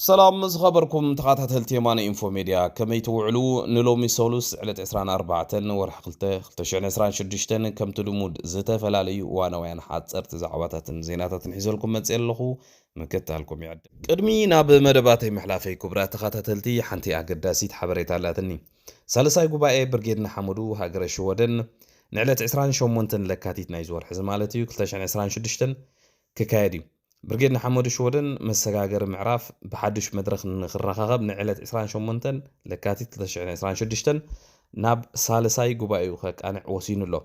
سلام خبركم تخاطات تيمان انفو ميديا كما يتوعلو نلومي سولوس على 24 ورح قلت شعنا 26 كم تلمود زتا فلالي وانا وين حاصرت زعواتات زيناتات نحيزلكم متصلخو مكتالكم يعد قدمي ناب مدباتي محلافي كبرى تخاطاتلتي حنتي اقداسيت حبريتا لاتني سالساي غباي برغيدنا حمدو هاجر شودن نعلت 28 لكاتيت نايزور حز مالتي 26 ككايدي برغيدنا حمود شودن مسغاغر معراف بحدش مدرخ نخرخغب نعلت 28 لكاتيت 26 ناب سالساي غبايو خقانع وسينو له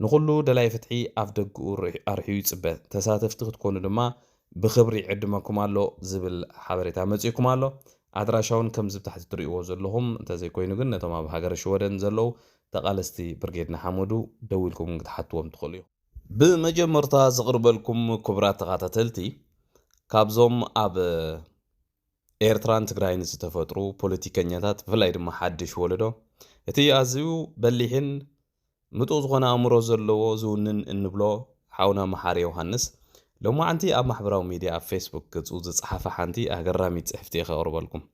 نخلو دلاي فتحي اف دغ ارحيو يصبه تساتفت تكونو دما بخبري عدمكم الله زبل حبريتا مصيكم الله ادراشاون كم زب تحت تريو زلهم انت زي كوينو غن نتما بهاجر شودن زلو تقالستي برغيدنا حمودو دويلكم تحتوم تخليو بمجمرتا زغربلكم كبرات تقاتلتي كابزوم اب ኤርትራን ትግራይን ዝተፈጥሩ ፖለቲከኛታት ብፍላይ ድማ ሓድሽ ወለዶ እቲ ኣዝዩ በሊሕን ምጡቕ ዝኾነ ኣእምሮ ዘለዎ ዝውንን እንብሎ ሓውና መሓሪ ዮሃንስ ሎማዓንቲ ኣብ ማሕበራዊ ሚድያ ኣብ ፌስቡክ ገጹ ዝጸሓፈ ሓንቲ ኣገራሚት ጽሕፍቲ የኸቕርበልኩም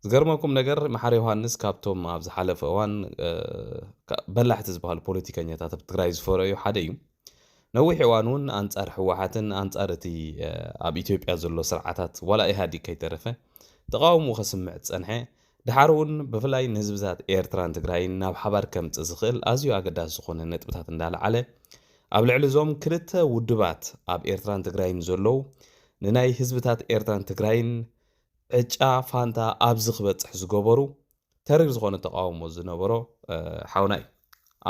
ዝገርመኩም ነገር መሓሪ ዮሃንስ ካብቶም ኣብ ዝሓለፈ እዋን በላሕቲ ዝበሃሉ ፖለቲከኛታት ኣብ ትግራይ ዝፈረዩ ሓደ እዩ ነዊሕ እዋን እውን አንጻር ሕወሓትን አንጻር እቲ ኣብ ኢትዮጵያ ዘሎ ስርዓታት ወላ ኢህአዴግ ከይተረፈ ተቃውሞ ከስምዕ ጸንሐ ድሓር እውን ብፍላይ ንህዝብታት ኤርትራን ትግራይን ናብ ሓባር ከምጽእ ዝኽእል ኣዝዩ ኣገዳሲ ዝኾነ ነጥብታት እንዳለዓለ ኣብ ልዕሊ ዞም ክልተ ውድባት ኣብ ኤርትራን ትግራይን ዘለዉ ንናይ ህዝብታት ኤርትራን ትግራይን ዕጫ ፋንታ ኣብ ዝኽበጽሕ ዝገበሩ ተሪር ዝኾነ ተቃውሞ ዝነበሮ ሓውና እዩ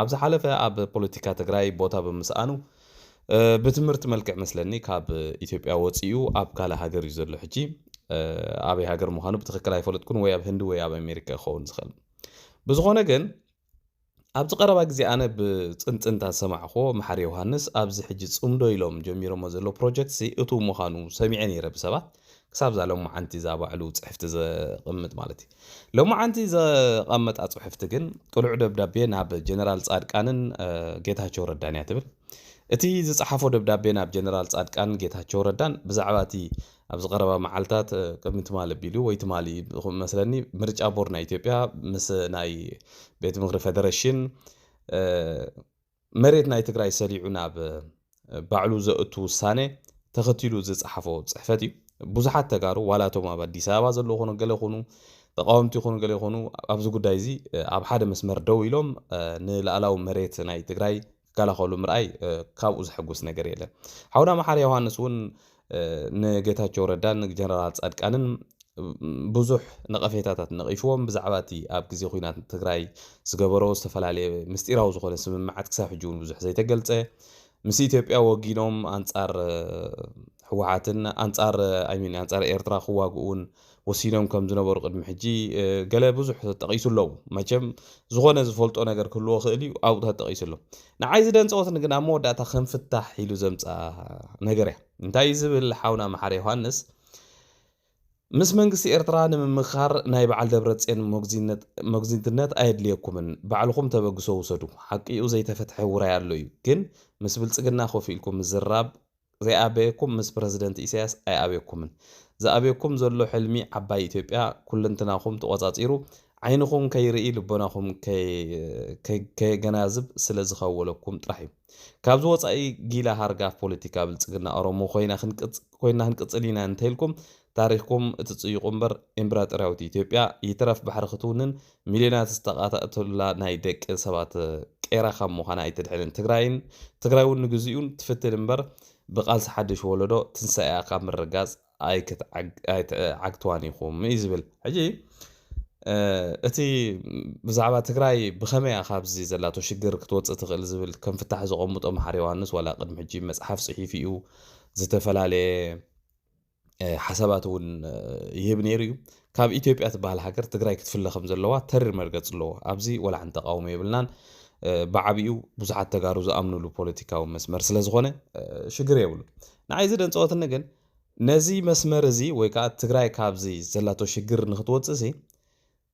ኣብ ዝሓለፈ ኣብ ፖለቲካ ትግራይ ቦታ ብምስኣኑ بتمرت ملكع مثلني كاب إثيوبيا وصيو أب كلا هاجر يزول حجي أبي هاجر مخانو بتخكل هاي تكون ويا بهند ويا بأمريكا خون زخل بزغونه جن أبز قرب أجزي أنا بتنت سمع خو محري يوهانس أبز حجي صمدو يلوم جميرو مزلو بروجكت سي أتو مخانو سمعني رب سبا كسب زعلهم عنتي زابا علو صحفت ز قمت مالتي لو ما عنتي ز قمت أصحفت جن طلعوا دبدابي ناب جنرال صادقانن ጌታቸው ረዳን ያትብል እቲ ዝጸሓፎ ደብዳቤ ናብ ጀነራል ጻድቃን ጌታቸው ረዳን ብዛዕባቲ ኣብ ዝቀረባ መዓልታት ቅድሚት ማለት ቢሉ ወይ ትማሊ መስለኒ ምርጫ ቦርድ ናይ ኢትዮጵያ ምስ ናይ ቤት ምክሪ ፌደሬሽን መሬት ናይ ትግራይ ሰሊዑ ናብ ባዕሉ ዘእቱ ውሳኔ ተኸቲሉ ዝጸሓፎ ጽሕፈት እዩ ብዙሓት ተጋሩ ዋላቶም ኣብ አዲስ አበባ ዘሎ ኾነ ገለ ኾኑ ተቃውምቲ ኾኑ ገለ ኾኑ ኣብዚ ጉዳይ እዚ ኣብ ሓደ መስመር ደው ኢሎም ንላዕላዊ መሬት ናይ ትግራይ كلا خلو مرأي كابو زحقوس نجاري له حونا محاري يوهانس ون نجتها ردان جنرال صادقانن بزح نقفيتات نقيفوهم بزعباتي اب كزي خوينات تግራይ ዝገበሮ ዝተፈላልየ ምስጢራው ዝኾነ ስምምዓት ክሳብ ሕጂ እውን ብዙሕ ዘይተገልጸ ምስ ኢትዮጵያ ወጊኖም አንጻር ሕወሓትን አንጻር አንጻር ኤርትራ ክዋግኡን ወሲኖም ከም ዝነበሩ ቅድሚ ሕጂ ገለ ብዙሕ ተጠቂሱለው መቸም ዝኾነ ዝፈልጦ ነገር ክህልዎ ክእል እዩ ኣብኡ ተጠቂሱሎ ንዓይ ዝደንፀወት ግን ኣብ መወዳእታ ክንፍታሕ ኢሉ ዘምፃ ነገር እያ እንታይ ዝብል ሓውና መሓሪ ዮሃንስ ምስ መንግስቲ ኤርትራ ንምምኻር ናይ በዓል ደብረጽዮን ሞግዚትነት ኣይድልየኩምን ባዕልኩም ተበግሶ ውሰዱ ሓቂኡ ዘይተፈትሐ ውራይ ኣሎ እዩ ግን ምስ ብልጽግና ኮፍ ኢልኩም ዝራብ ዘይኣበየኩም ምስ ፕረዚደንት ኢሳያስ ኣይኣበየኩምን زأبيكم زلوا حلمي عباي إثيوبيا كلنتناكم تقاطعيرو عينكم كيرئي لبناكم كي جنازب سلز خولكم ترحيم كابزو وصاي جيلا هارغا بوليتيكا بلصقنا ارومو خوينا هنقصلينا انتلكم تاريخكم تصيقوم بر امبراطوريوت إثيوبيا يترف بحرختونن مليونات استقاطعتولا ناي دق سبات قيرا خمو خنا ايتدحلن تግራይውን ንግዚኡን ትፍትል እምበር بقالس حدش ولدو تنسى قام الرجاز ايكت عقتوانيكم يزبل حجي اتي بزعبه تግራይ بخمي اخابزي زلاتو شجر كتوص تخل زبل كم فتح زقمطو محري يوهانس ولا قدم حجي مصحف صحيفيو زتفلالي حساباتون يبنيريو كاب ኢትዮጵያ تبال هاجر تግራይ ክትፍለኸም ዘለዋ ተሪር መርገጽ ኣለዎ ኣብዚ ወላ عن ተቃውሞ ይብልናን بعبيو بزحت تجارب زأمنوا له بوليتيكا ومسمر سلزخونه شجر يقولوا نعايز نصوت النجن نزي مسمر زي ويكات تجراي كابزي زلاتو شجر نخطوط زي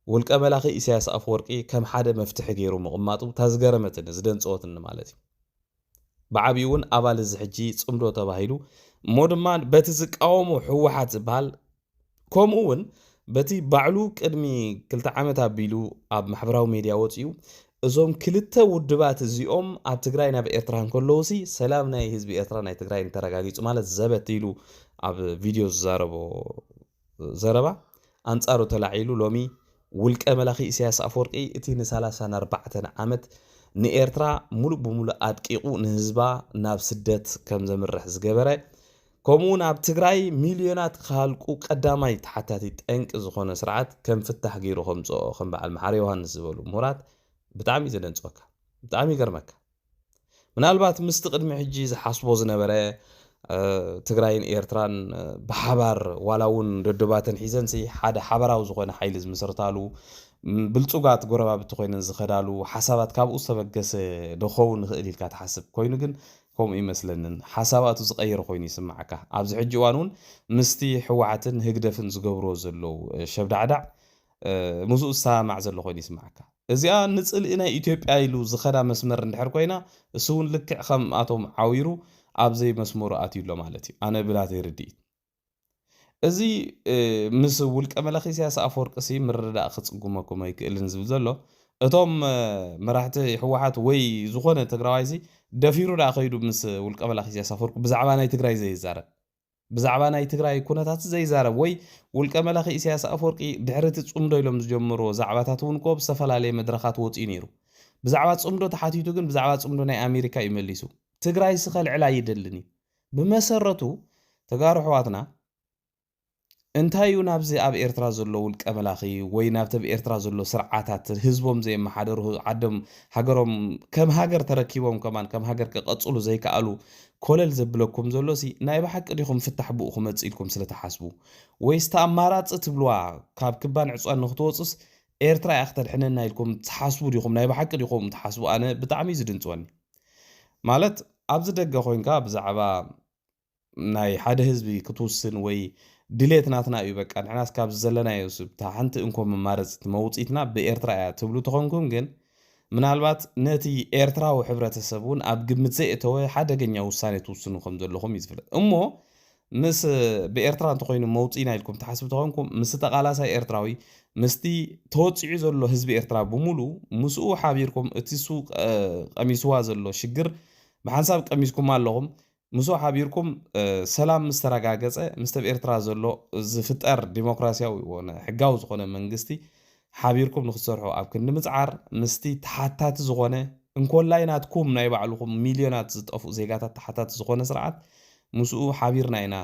والكمال أخي إساس أفورقي كم حدا مفتح غيره مقماطو تازجر متن زدن صوت النمالتي بعبيون أبال الزحجي صمدو تباهيلو مودمان بتزك أومو حوحات بال ከምኡውን በቲ ባዕሉ ቅድሚ 2 ዓመት ኣቢሉ ኣብ ማሕበራዊ ሚድያ ወፂኡ እዞም ክልተ ውድባት እዚኦም ኣብ ትግራይ ናብ ኤርትራ እንከለውሲ ሰላም ናይ ህዝቢ ኤርትራ ናይ ትግራይ ተረጋጊጹ ማለት ዘበት ኢሉ ኣብ ቪድዮ ዝዛረቦ ዘረባ ኣንጻሩ ተላዒሉ ሎሚ ውልቀ መላኺ ኢሳያስ ኣፈወርቂ እቲ ን34 ዓመት ንኤርትራ ሙሉእ ብሙሉእ ኣድቂቑ ንህዝባ ናብ ስደት ከም ዘምርሕ ዝገበረ ከምኡውን ኣብ ትግራይ ሚልዮናት ካልቁ ቀዳማይ ተሓታቲ ጠንቂ ዝኾነ ስርዓት ከም ፍታሕ ገይሩ ከምፅኦ ከም በዓል መሓሪ ዮሃንስ ዝበሉ ምሁራት ብጣዕሚ ዘደንፅወካ ብጣዕሚ ይገርመካ ምናልባት ምስቲ ቅድሚ ሕጂ ዝሓስቦ ዝነበረ ትግራይን ኤርትራን ብሓባር ዋላ እውን ደደባተን ሒዘንሲ ሓደ ሓበራዊ ዝኾነ ሓይሊ ዝምስርታሉ ብልፁጋት ጎረባብቲ ኮይነን ዝኸዳሉ ሓሳባት ካብኡ ዝተበገሰ ደኸውን ንኽእል ኢልካ ትሓስብ ኮይኑ ግን ከምኡ ይመስለንን ሓሳባቱ ዝቐይር ኮይኑ ይስማዓካ ኣብዚ ሕጂ እዋን እውን ምስቲ ሕወሓትን ህግደፍን ዝገብሮ ዘለው ሸብዳዕዳዕ ምስኡ ዝሰማዕ ዘሎ ኮይኑ ይስማዓካ እዚኣ ንፅልኢ ናይ ኢትዮጵያ ኢሉ ዝኸዳ መስመር እንድሕር ኮይና እሱ እውን ልክዕ ከም ኣቶም ዓዊሩ ኣብዘይ መስመሩ ኣትዩሎ ማለት እዩ ኣነ ብላተይ ርድኢት እዚ ምስ ውልቀ መላኺ ኢሳያስ ኣፈወርቂ ሲ ምርዳእ ክፅጉመኩም ኣይክእልን ዝብል ዘሎ እቶም መራሕቲ ሕወሓት ወይ ዝኾነ ትግራዋይ ሲ ደፊሩ ዳ ኸይዱ ምስ ውልቀ መላኺ ኢሳያስ ኣፈወርቂ ብዛዕባ ናይ ትግራይ ዘይዛረብ ብዛዕባ ናይ ትግራይ ኩነታት ዘይዛረብ ወይ ውልቀ መላኺ ኢሳያስ ኣፈወርቂ ድሕርቲ ፅምዶ ኢሎም ዝጀምርዎ ዛዕባታት እውን ኮ ብዝተፈላለየ መድረኻት ወፂኡ ነይሩ ብዛዕባ ፅምዶ ተሓቲቱ ግን ብዛዕባ ፅምዶ ናይ ኣሜሪካ ይመሊሱ ትግራይ ስኸልዕላ ይደልን እዩ ብመሰረቱ ተጋሩ ሕዋትና እንታይ እዩ ናብዚ ኣብ ኤርትራ ዘሎ ውልቀ መላኺ ወይ ናብቲ ኣብ ኤርትራ ዘሎ ስርዓታት ህዝቦም ዘይመሓደሩ ዓዶም ሃገሮም ከም ሃገር ተረኪቦም ከማን ከም ሃገር ክቐፅሉ ዘይከኣሉ ኮለል ዘብለኩም ዘሎ ሲ ናይ ብሓቂ ዲኹም ፍታሕ ብኡ ክመፅእ ኢልኩም ስለተሓስቡ ወይስ ኣማራፂ ትብልዋ ካብ ክባን ዕፅዋን ንኽትወፅስ ኤርትራ እያ ክተድሕነና ኢልኩም ትሓስቡ ዲኹም ናይ ብሓቂ ዲኹም ትሓስቡ ኣነ ብጣዕሚ ዝድንፅወኒ ማለት ኣብዚ ደገ ኮይንካ ብዛዕባ ናይ ሓደ ህዝቢ ክትውስን ወይ ድሌት ናትና እዩ በቃ ንሕናስ ካብ ዘለናዮ ስብታ ሓንቲ እንኮም መማረፅት መውፂትና ብኤርትራ እያ ትብሉ ተኾንኩም ግን ምናልባት ነቲ ኤርትራዊ ሕብረተሰብ እውን ኣብ ግምት ዘየተወ ሓደገኛ ውሳኔ ትውስኑ ከም ዘለኹም ይዝፍለጥ እሞ ምስ ብኤርትራ እንተኮይኑ መውፂና ኢልኩም ተሓስቡ ተኾንኩም ምስ ተቃላሳይ ኤርትራዊ ምስቲ ተወፂዑ ዘሎ ህዝቢ ኤርትራ ብሙሉ ምስኡ ሓቢርኩም እቲ ሱ ቀሚስዋ ዘሎ ሽግር ብሓንሳብ ቀሚስኩም ኣለኹም ምስኡ ሓቢርኩም ሰላም ምስ ተረጋገፀ ምስቲ ኤርትራ ዘሎ ዝፍጠር ዲሞክራሲያዊ ሆነ ሕጋዊ ዝኾነ መንግስቲ ሓቢርኩም ንኽትሰርሑ ኣብ ክንዲ ምፅዓር ምስቲ ተሓታቲ ዝኾነ እንኮላይ ናትኩም ናይ ባዕልኩም ሚልዮናት ዝጠፍኡ ዜጋታት ተሓታቲ ዝኾነ ስርዓት ምስኡ ሓቢርና ኢና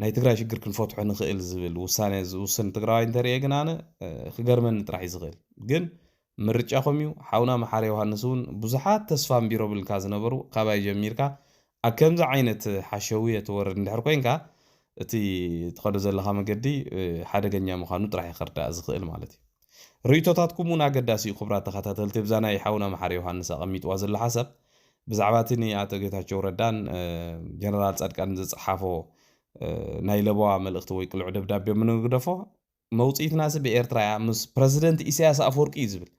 ናይ ትግራይ ሽግር ክንፈትሖ ንኽእል ዝብል ውሳኔ ዝውስን ትግራዋይ እንተሪአ ግን ኣነ ክገርመኒ ጥራሕ እዩ ዝኽእል ግን ምርጫኹም እዩ ሓውና መሓሪ ዮሃንስ እውን ብዙሓት ተስፋ እምቢሮ ብልካ ዝነበሩ ካባይ ጀሚርካ ኣብ ከምዚ ዓይነት ሓሸውየ ትወርድ እንድሕር ኮይንካ እቲ ትኸዶ ዘለኻ መገዲ ሓደገኛ ምዃኑ ጥራሕ ይኸርዳእ ዝኽእል ማለት እዩ ርእቶታትኩም እውን ኣገዳሲ እዩ ክቡራት ተኸታተልቲ ብዛ ናይ ሓውና መሓሪ ዮሃንስ ኣቐሚጥዋ ዘሎ ሓሳብ ብዛዕባ እቲ ኣቶ ጌታቸው ረዳን ጀነራል ጻድቃን ዝፀሓፎ ናይ ለበዋ መልእኽቲ ወይ ቅልዑ ደብዳቤ ምንግደፎ መውፂኢትናሲ ብኤርትራ እያ ምስ ፕረዚደንት ኢሳያስ ኣፈወርቂ እዩ ዝብል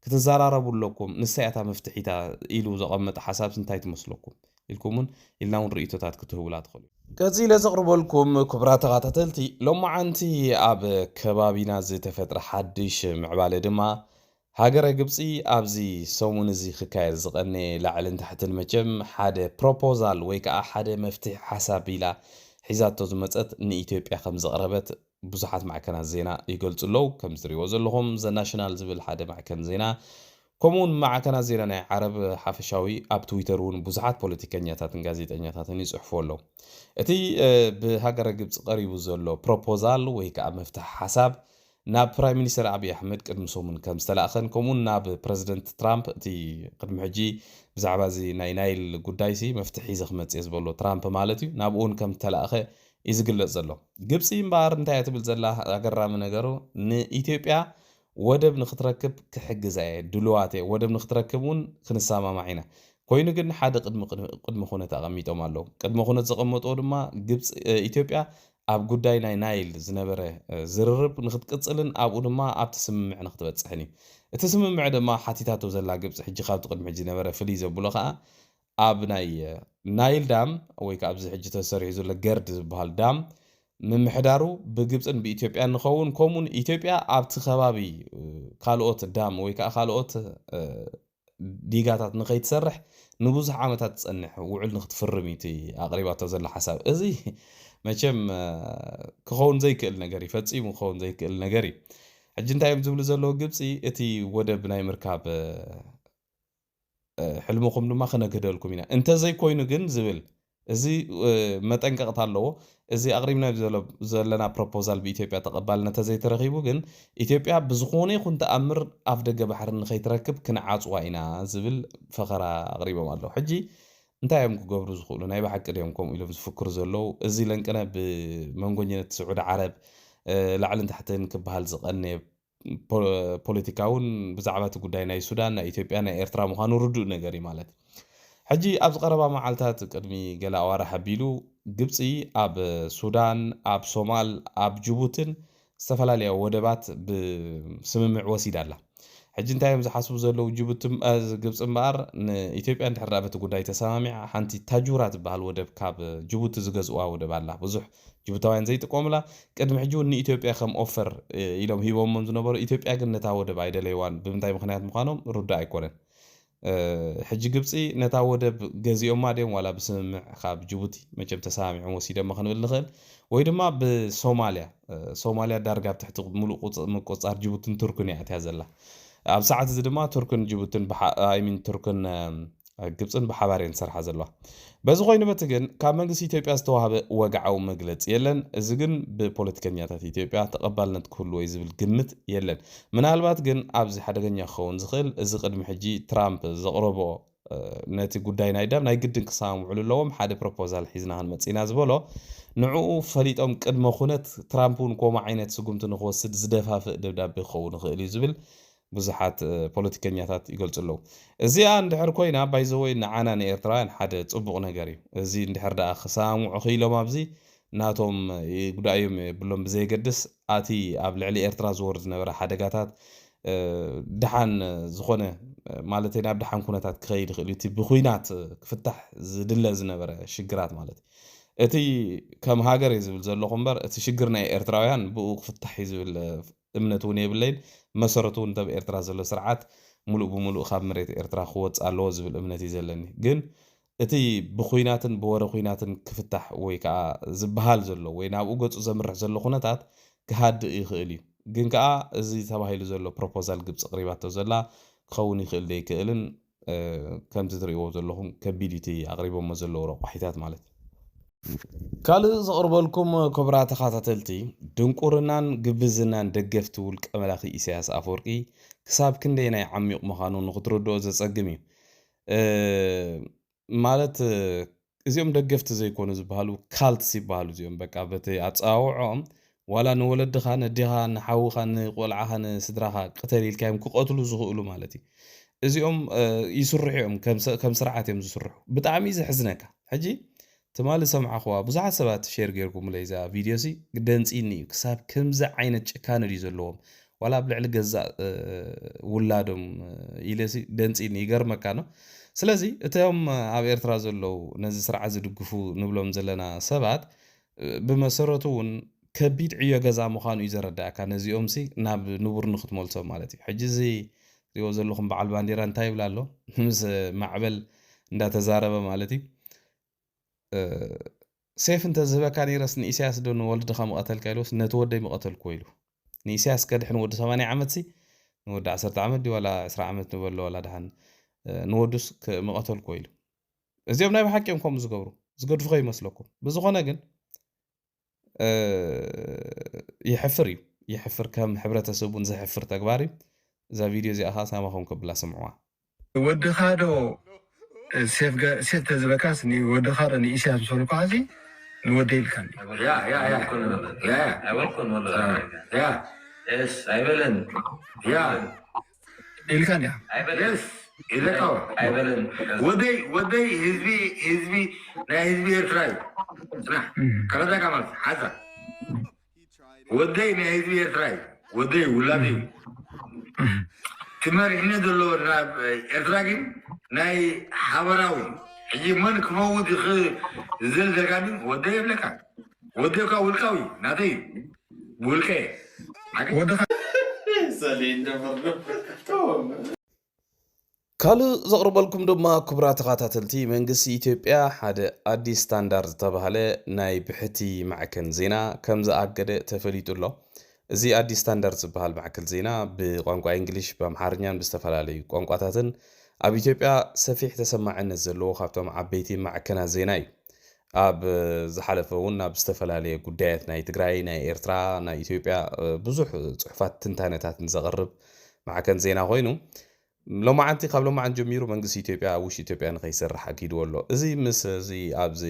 ክትዘራረቡ ኣለኩም ንሳያታ መፍትሒታ ኢሉ ዘቐመጠ ሓሳብ እንታይ ትመስለኩም ኢልኩምን ኢልና እውን ርእቶታት ክትህቡላ ትኽእሉ ቀፂለ ዘቕርበልኩም ክቡራት ተኸታተልቲ ሎማዓንቲ ኣብ ከባቢና ዝተፈጥረ ሓድሽ ምዕባለ ድማ ሃገረ ግብፂ ኣብዚ ሰሙን እዚ ክካየድ ዝቐነ ላዕልን ታሕትን መቸም ሓደ ፕሮፖዛል ወይ ከዓ ሓደ መፍትሒ ሓሳብ ኢላ ሒዛቶ ዝመፀት ንኢትዮጵያ ከም ዘቕረበት ብዙሓት ማዕከናት ዜና ይገልጹ ኣለዉ ከም ዝሪእዎ ዘለኹም ዘ ናሽናል ዝብል ሓደ ማዕከን ዜና ከምኡውን ማዕከናት ዜና ናይ ዓረብ ሓፈሻዊ ኣብ ትዊተር እውን ብዙሓት ፖለቲከኛታትን ጋዜጠኛታትን ይፅሕፉ ኣለዉ እቲ ብሃገረ ግብፂ ቀሪቡ ዘሎ ፕሮፖዛል ወይ ከዓ መፍትሒ ሓሳብ ናብ ፕራይም ሚኒስተር ኣብይ ኣሕመድ ቅድሚ ሰሙን ከም ዝተላእኸን ከምኡውን ናብ ፕረዚደንት ትራምፕ እቲ ቅድሚ ሕጂ ብዛዕባ እዚ ናይ ናይል ጉዳይ ሲ መፍትሒ ዝኽመፅእ ዝበሎ ትራምፕ ማለት እዩ ናብኡ እውን ከም ዝተላእኸ እዩ ዝግለጽ ዘሎ ግብፂ እምበር እንታይ ትብል ዘላ ኣገራሚ ነገሩ ንኢትዮጵያ ወደብ ንኽትረክብ ክሕግዛ እየ ድልዋት እየ ወደብ ንኽትረክብ እውን ክንሰማማዕ ኢና ኮይኑ ግን ሓደ ቅድሚ ኩነት ኣቐሚጦም ኣለዉ ቅድሚ ኩነት ዘቐመጦ ድማ ግብፂ ኢትዮጵያ ኣብ ጉዳይ ናይ ናይል ዝነበረ ዝርርብ ንኽትቅፅልን ኣብኡ ድማ ኣብቲ ስምምዕ ንኽትበፅሕን እዩ እቲ ስምምዕ ድማ ሓቲታቶ ዘላ ግብፂ ሕጂ ካብቲ ቅድሚ ሕጂ ነበረ ፍልይ ዘብሎ ከዓ ኣብ ናይ ናይል ዳም ወይ ከዓ ኣብዚ ሕጂ ተሰሪሑ ዘሎ ገርድ ዝበሃል ዳም ምምሕዳሩ ብግብፅን ብኢትዮጵያ ንኸውን ከምኡን ኢትዮጵያ ኣብቲ ከባቢ ካልኦት ዳም ወይ ከዓ ካልኦት ዲጋታት ንኸይትሰርሕ ንብዙሕ ዓመታት ትጸንሕ ውዕል ንኽትፍርም እቲ ኣቕሪባቶ ዘላ ሓሳብ እዚ መቸም ክኸውን ዘይክእል ነገር እዩ ፈጺሙ ክኸውን ዘይክእል ነገር እዩ ሕጂ እንታይ እዮም ዝብሉ ዘለዉ ግብፂ እቲ ወደብ ናይ ምርካብ ሕልምኹም ድማ ክነግደልኩም ኢና እንተዘይኮይኑ ግን ዝብል እዚ መጠንቀቕታ ኣለዎ እዚ ኣቕሪብና ዘለና ፕሮፖዛል ብኢትዮጵያ ተቐባልነት ዘይተረኺቡ ግን ኢትዮጵያ ብዝኾነ ይኹን ተኣምር ኣፍ ደገ ባሕሪ ንኸይትረክብ ክንዓፅዋ ኢና ዝብል ፈኸራ ኣቕሪቦም ኣለዉ ሕጂ እንታይ እዮም ክገብሩ ዝኽእሉ ናይ ባሓቂ ድዮም ከምኡ ኢሎም ዝፍክሩ ዘለዉ እዚ ለንቅነ ብመንጎኝነት ስዑድ ዓረብ ላዕልን ታሕትን ክበሃል ዝቐንየ ፖለቲካ እውን ብዛዕባ እቲ ጉዳይ ናይ ሱዳን ናይ ኢትዮጵያ ናይ ኤርትራ ምዃኑ ርዱእ ነገር እዩ ማለት ሕጂ ኣብዚ ቀረባ መዓልትታት ቅድሚ ገለ ኣዋርሕ ኣቢሉ ግብፂ ኣብ ሱዳን ኣብ ሶማል ኣብ ጅቡትን ዝተፈላለያ ወደባት ብስምምዕ ወሲዳ ኣላ ሕጂ እንታይ እዮም ዝሓስቡ ዘለዉ ግብፂ እምበኣር ንኢትዮጵያ እንድሕር በቲ ጉዳይ ተሰማሚዓ ሓንቲ ታጁራ ትበሃል ወደብ ካብ ጅቡቲ ዝገዝእዋ ወደብ ኣላ ብዙሕ ጅቡታውያን ዘይጥቀሙላ ቅድሚ ሕጂ እውን ንኢትዮጵያ ከም ኦፈር ኢሎም ሂቦሞም ዝነበሩ ኢትዮጵያ ግን ነታ ወደብ ኣይደለይዋን ብምንታይ ምክንያት ምዃኖም ርዳእ ኣይኮነን ሕጂ ግብፂ ነታ ወደብ ገዚኦማ ድዮም ዋላ ብስምምዕ ካብ ጅቡቲ መቸም ተሰማሚዖም ወሲዶማ ክንብል ንኽእል ወይ ድማ ብሶማልያ ዳርጋ ብትሕቲ ሙሉእ ምቁፅፃር ጅቡትን ቱርክን እያ እትያ ዘላ ኣብ ሰዓት እዚ ድማ ቱርክን ጅቡትን ቱርክን ግብፅን ብሓባር እየን ዝሰርሓ ዘለዋ በዚ ኮይኑ በቲ ግን ካብ መንግስቲ ኢትዮጵያ ዝተዋህበ ወግዓዊ መግለፂ የለን እዚ ግን ብፖለቲከኛታት ኢትዮጵያ ተቐባልነት ክህልዎ እዩ ዝብል ግምት የለን ምናልባት ግን ኣብዚ ሓደገኛ ክኸውን ዝኽእል እዚ ቅድሚ ሕጂ ትራምፕ ዘቕረቦ ነቲ ጉዳይ ናይ ዳም ናይ ግድን ክሰማምዕሉ ኣለዎም ሓደ ፕሮፖዛል ሒዝና ክንመፅ ኢና ዝበሎ ንዕኡ ፈሊጦም ቅድመ ኩነት ትራምፕ እውን ከምኡ ዓይነት ስጉምቲ ንክወስድ ዝደፋፍእ ደብዳቤ ክኸውን ይኽእል እዩ ዝብል ብዙሓት ፖለቲከኛታት ይገልጹ ኣለዉ እዚኣ እንድሕር ኮይና ባይዘወይ ንዓና ንኤርትራውያን ሓደ ጽቡቕ ነገር እዩ እዚ እንድሕር ደኣ ክሰማምዑ ክኢሎም ኣብዚ ናቶም ጉዳዮም የብሎም ብዘይገድስ ኣቲ ኣብ ልዕሊ ኤርትራ ዝወርድ ዝነበረ ሓደጋታት ድሓን ዝኾነ ማለት ናብ ድሓን ኩነታት ክኸይድ ይኽእል እቲ ብኩናት ክፍታሕ ዝድለ ዝነበረ ሽግራት ማለት እቲ ከም ሃገር እዩ ዝብል ዘለኹ እምበር እቲ ሽግር ናይ ኤርትራውያን ብኡ ክፍታሕ እዩ ዝብል እምነት እውን የብለይን መሰረቱ እውን ተብ ኤርትራ ዘሎ ስርዓት ሙሉእ ብሙሉእ ካብ መሬት ኤርትራ ክወፅ ኣለዎ ዝብል እምነት እዩ ዘለኒ ግን እቲ ብኩናትን ብወረ ኩናትን ክፍታሕ ወይ ከዓ ዝበሃል ዘሎ ወይ ናብኡ ገፁ ዘምርሕ ዘሎ ኩነታት ክሃድእ ይኽእል እዩ ግን ከዓ እዚ ተባሂሉ ዘሎ ፕሮፖዛል ግብፂ ቅሪባቶ ዘላ ክኸውን ይኽእል ዘይክእልን ከምቲ ትሪእዎ ዘለኹም ከቢድ እቲ ኣቕሪቦሞ ዘለዉ ረቑሒታት ማለት ካልእ ዘቕርበልኩም ክቡራ ተኸታተልቲ ድንቁርናን ግብዝናን ደገፍቲ ውልቀ መላኺ ኢሳያስ ኣፈወርቂ ክሳብ ክንደይ ናይ ዓሚቕ ምዃኑ ንኽትረድኦ ዘጸግም እዩ ማለት እዚኦም ደገፍቲ ዘይኮኑ ዝበሃሉ ካልትስ ይበሃሉ እዚኦም በቃ በቲ ኣፀዋውዖም ዋላ ንወለድኻ ነዲኻ ንሓውኻ ንቆልዓኻ ንስድራኻ ቅተል ኢልካ እዮም ክቐትሉ ዝኽእሉ ማለት እዩ እዚኦም ይስርሑ እዮም ከም ስርዓት እዮም ዝስርሑ ብጣዕሚ ዘሕዝነካ ሕጂ ትማሊ ሰምዓኽዋ ብዙሓት ሰባት ሼር ጌርኩም ለይ ዛ ቪድዮ ሲ ደንፂኒ እዩ ክሳብ ከምዚ ዓይነት ጭካነ ድዩ ዘለዎም ዋላ ብልዕሊ ገዛእ ውላዶም ኢለሲ ደንፂኒ ይገርመካ ነው ስለዚ እቶም ኣብ ኤርትራ ዘለዉ ነዚ ስርዓት ዝድግፉ ንብሎም ዘለና ሰባት ብመሰረቱ እውን ከቢድ ዕዮ ገዛ ምዃኑ እዩ ዘረዳእካ ነዚኦም ሲ ናብ ንቡር ንኽትመልሶም ማለት እዩ ሕጂ እዚ ሪኦ ዘለኹም በዓል ባንዴራ እንታይ ይብላ ኣሎ ምስ ማዕበል እንዳተዛረበ ማለት እዩ ሰይፍ እንተዝህበካ ነይረስ ንኢሳያስ ዶ ንወልድኻ መቐተልካ ኢሉስ ነቲ ወደይ መቐተልኩ ኢሉ ንኢሳያስ ከድሕን ወዲ 80 ዓመት ሲ ንወዲ 10 ዓመት ዲ ዋላ 20 ዓመት ንበሎ ዋላ ድሓን ንወዱስ መቐተልኩ ኢሉ እዚኦም ናይ ብሓቂ እዮም ከምኡ ዝገብሩ ዝገድፉ ይመስለኩም ብዝኾነ ግን ይሕፍር እዩ ይሕፍር ከም ሕብረተሰቡን ዘሕፍር ተግባር እዩ እዛ ቪድዮ እዚኣ ኸ ሳማኹም ክብላ ስምዕዋ ወድኻ ዶ سيف تزبكاس ني ودخار ني إيشاس بسولو قاسي نوديل كان يا أولكم والله يا إيش أيبلن يا إيل كان يا أيبلن إلا كوا أيبلن ودي هزبي لا هزبي إرتراي صح كلا ده كمان حسن ودي لا هزبي إرتراي ودي ولا دي تمر إنه دلو إرتراجين ناي حوراوي يجي من كمود يخ زل دكاني ودي يبلكا ودي كا ولكاوي ناتي ولكي ወድኻ ካልእ ዘቕርበልኩም ድማ ክቡራት ተኸታተልቲ መንግስቲ ኢትዮጵያ ሓደ ኣዲስ ስታንዳርድ ዝተባሃለ ናይ ብሕቲ ማዕከን ዜና ከም ዝኣገደ ተፈሊጡ ኣሎ። እዚ ኣዲስ ስታንዳርድ ዝበሃል ማዕከል ዜና ብቋንቋ እንግሊሽ ብኣምሓርኛን ብዝተፈላለዩ ቋንቋታትን ኣብ ኢትዮጵያ ሰፊሕ ተሰማዕነት ዘለዎ ካብቶም ዓበይቲ ማዕከናት ዜና እዩ። ኣብ ዝሓለፈ እውን ኣብ ዝተፈላለየ ጉዳያት ናይ ትግራይ ናይ ኤርትራ ናይ ኢትዮጵያ ብዙሕ ፅሑፋት ትንታነታትን ዘቕርብ ማዕከን ዜና ኮይኑ ሎማዓንቲ ካብ ሎማዓንቲ ጀሚሩ መንግስቲ ኢትዮጵያ ውሽ ኢትዮጵያ ንኸይሰርሕ ኣኪድዎ ኣሎ። እዚ ምስ እዚ ኣብዚ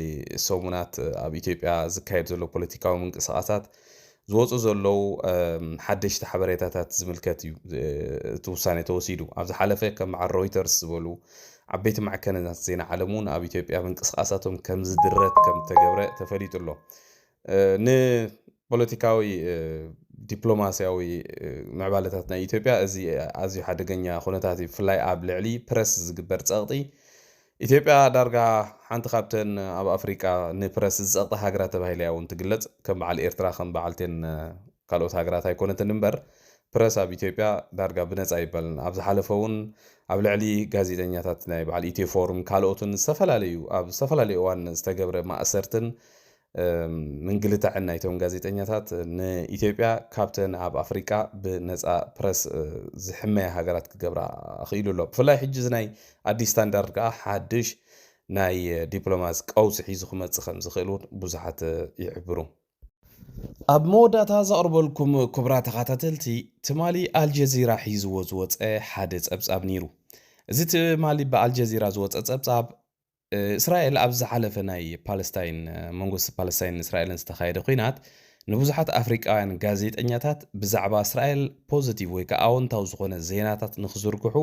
ሰሙናት ኣብ ኢትዮጵያ ዝካየድ ዘሎ ፖለቲካዊ ምንቅስቓሳት ዝወፁ ዘለው ሓደሽቲ ሓበሬታታት ዝምልከት እዩ እቲ ውሳነ ተወሲዱ። ኣብ ዝሓለፈ ከም በዓል ሮይተርስ ዝበሉ ዓበይቲ ማዕከናት ዜና ዓለም እውን ኣብ ኢትዮጵያ ምንቅስቓሳቶም ከም ዝድረት ከም ተገብረ ተፈሊጡ ኣሎ። ንፖለቲካዊ ዲፕሎማስያዊ ምዕባለታት ናይ ኢትዮጵያ እዚ ኣዝዩ ሓደገኛ ኩነታት እዩ። ብፍላይ ኣብ ልዕሊ ፕረስ ዝግበር ፀቕጢ ኢትዮጵያ ዳርጋ ሓንቲ ካብተን ኣብ ኣፍሪቃ ንፕረስ ዝፀቕጢ ሃገራት ተባሂላ እውን ትግለጽ። ከም በዓል ኤርትራ ከም በዓልተን ካልኦት ሃገራት ኣይኮነትን እምበር ፕረስ ኣብ ኢትዮጵያ ዳርጋ ብነፃ ይበልን። ኣብ ዝሓለፈ እውን ኣብ ልዕሊ ጋዜጠኛታት ናይ በዓል ኢትዮ ፎርም ካልኦትን ዝተፈላለዩ ኣብ ዝተፈላለዩ እዋን ዝተገብረ ማእሰርትን ምንግልታዕን ናይቶም ጋዜጠኛታት ንኢትዮጵያ ካብተን ኣብ ኣፍሪቃ ብነፃ ፕረስ ዝሕመያ ሃገራት ክገብራ ኣኽኢሉ ኣሎ። ብፍላይ ሕጂ እዚ ናይ ኣዲስ ስታንዳርድ ከዓ ሓድሽ ናይ ዲፕሎማሲ ቀውሲ ሒዙ ክመፅእ ከም ዝኽእል እውን ብዙሓት ይሕብሩ። ኣብ መወዳእታ ዘቕርበልኩም ክቡራት ተኸታተልቲ ትማሊ ኣልጀዚራ ሒዝዎ ዝወፀ ሓደ ፀብጻብ ነይሩ። እዚ ትማሊ ብኣልጀዚራ ዝወፀ ፀብጻብ እስራኤል ኣብ ዝሓለፈ ናይ ፓለስታይን መንግስቲ ፓለስታይን እስራኤልን ዝተኻየደ ኩናት ንብዙሓት ኣፍሪቃውያን ጋዜጠኛታት ብዛዕባ እስራኤል ፖዚቲቭ ወይ ከዓ ኣዎንታዊ ዝኾነ ዜናታት ንክዝርግሑ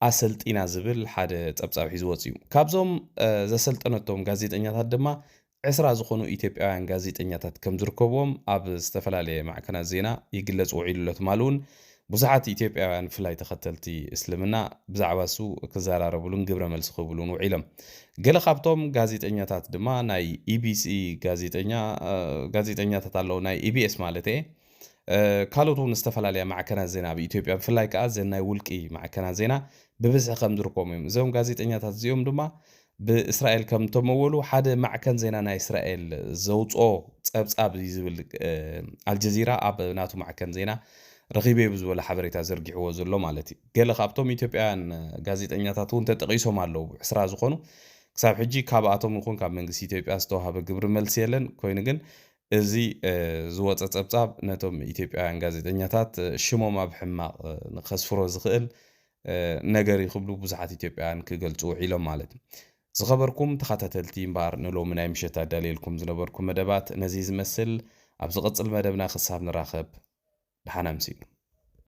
ኣሰልጢና ዝብል ሓደ ፀብጻብ ሒዙ ወፂኡ። ካብዞም ዘሰልጠነቶም ጋዜጠኛታት ድማ 20 ዝኾኑ ኢትዮጵያውያን ጋዜጠኛታት ከም ዝርከብዎም ኣብ ዝተፈላለየ ማዕከናት ዜና ይግለጽ ውዒሉ ኣሎ። ትማሊ እውን ብዙሓት ኢትዮጵያውያን ብፍላይ ተኸተልቲ እስልምና ብዛዕባ እሱ ክዘራረብሉን ግብረ መልሲ ክብሉን ውዒሎም። ገለ ካብቶም ጋዜጠኛታት ድማ ናይ ኢቢሲ ጋዜጠኛታት ኣለዉ፣ ናይ ኢቢኤስ ማለት እየ። ካልኦት እውን ዝተፈላለያ ማዕከናት ዜና ኣብ ኢትዮጵያ ብፍላይ ከዓ ዘናይ ውልቂ ማዕከናት ዜና ብብዝሒ ከም ዝርከቦም እዮም። እዞም ጋዜጠኛታት እዚኦም ድማ ብእስራኤል ከም ተመወሉ ሓደ ማዕከን ዜና ናይ እስራኤል ዘውፅኦ ፀብጻብ ዝብል ኣልጀዚራ ኣብ ናቱ ማዕከን ዜና ረኺበ ብዝበለ ሓበሬታ ዘርጊሕዎ ዘሎ ማለት እዩ። ገለ ካብቶም ኢትዮጵያውያን ጋዜጠኛታት እውን ተጠቒሶም ኣለዉ 20 ዝኾኑ። ክሳብ ሕጂ ካብኣቶም ይኹን ካብ መንግስቲ ኢትዮጵያ ዝተዋሃበ ግብሪ መልሲ የለን። ኮይኑ ግን እዚ ዝወፀ ፀብጻብ ነቶም ኢትዮጵያውያን ጋዜጠኛታት ሽሞም ኣብ ሕማቕ ንኸስፍሮ ዝኽእል ነገር ይኽብሉ ብዙሓት ኢትዮጵያውያን ክገልጹ ውዒሎም ማለት እዩ። ዝኸበርኩም ተኸታተልቲ እምበር ንሎሚ ናይ ምሸት ኣዳልየልኩም ዝነበርኩም መደባት ነዚ ዝመስል ኣብ ዝቕፅል መደብና ክሳብ ንራኸብ ደሓና ምሲሉ